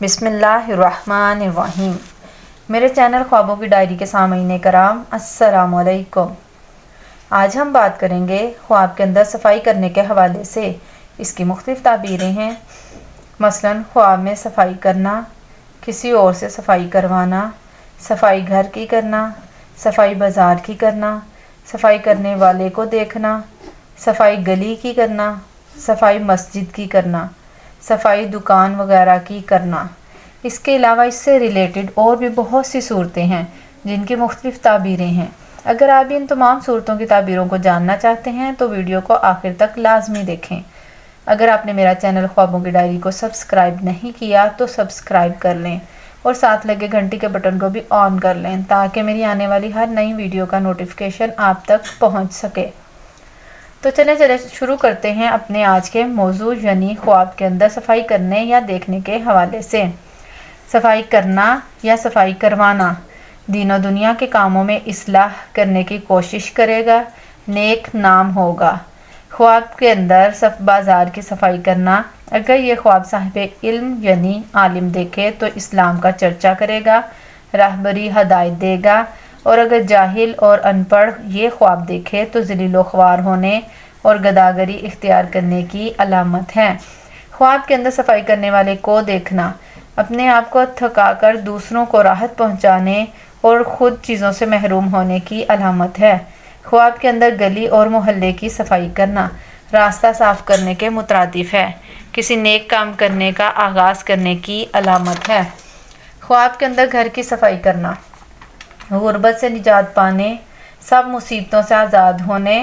बिस्मिल्लाहिर्रहमानिर्रहीम। मेरे चैनल ख्वाबों की डायरी के सामीन कराम, अस्सलाम वालेकुम। आज हम बात करेंगे ख्वाब के अंदर सफाई करने के हवाले से। इसकी मुख्तलिफ ताबीरें हैं, मसलन ख्वाब में सफाई करना, किसी और से सफाई करवाना, सफाई घर की करना, सफाई बाज़ार की करना, सफाई करने वाले को देखना, सफाई गली की करना, सफाई मस्जिद की करना, सफाई दुकान वगैरह की करना। इसके अलावा इससे रिलेटेड और भी बहुत सी सूरतें हैं जिनकी मुख्तलिफ ताबीरें हैं। अगर आप इन तमाम सूरतों की ताबीरों को जानना चाहते हैं तो वीडियो को आखिर तक लाजमी देखें। अगर आपने मेरा चैनल ख्वाबों की डायरी को सब्सक्राइब नहीं किया तो सब्सक्राइब कर लें और साथ लगे घंटी के बटन को भी ऑन कर लें ताकि मेरी आने वाली हर नई वीडियो का नोटिफिकेशन आप तक पहुंच सके। तो चले शुरू करते हैं अपने आज के मौजू, यानी ख्वाब के अंदर सफाई करने या देखने के हवाले से। सफाई करना या सफाई करवाना दीनों दुनिया के कामों में इस्लाह करने की कोशिश करेगा, नेक नाम होगा। ख्वाब के अंदर बाज़ार की सफाई करना, अगर ये ख्वाब साहिब इल्म यानी आलिम देखे तो इस्लाम का चर्चा करेगा, रहबरी हदायत देगा। और अगर जाहिल और अनपढ़ ये ख्वाब देखे तो ज़लील ख्वार होने और गदागरी इख्तियार करने की अलामत है। ख्वाब के अंदर सफाई करने वाले को देखना अपने आप को थकाकर दूसरों को राहत पहुंचाने और ख़ुद चीज़ों से महरूम होने की अलामत है। ख्वाब के अंदर गली और मोहल्ले की सफाई करना रास्ता साफ़ करने के मुतरादिफ है, किसी नेक काम करने का आगाज़ करने की अलामत है। ख्वाब के अंदर घर की सफाई करना गुर्बत से निजात पाने, सब मुसीबतों से आज़ाद होने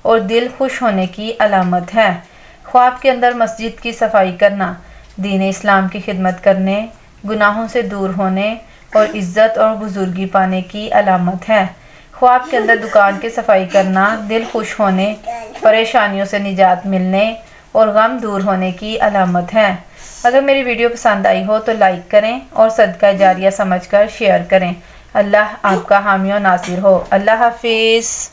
और दिल खुश होने की अलामत है। ख्वाब के अंदर मस्जिद की सफाई करना दीन इस्लाम की खिदमत करने, गुनाहों से दूर होने और इज़्ज़त और बुजुर्गी पाने की अलामत है। ख्वाब के अंदर दुकान की सफाई करना दिल खुश होने, परेशानियों से निजात मिलने और गम दूर होने की अलामत है। अगर मेरी वीडियो पसंद आई हो तो लाइक करें और सदका जारिया समझकर शेयर करें। अल्लाह आपका हामी और नासिर हो। अल्लाह हाफिज़।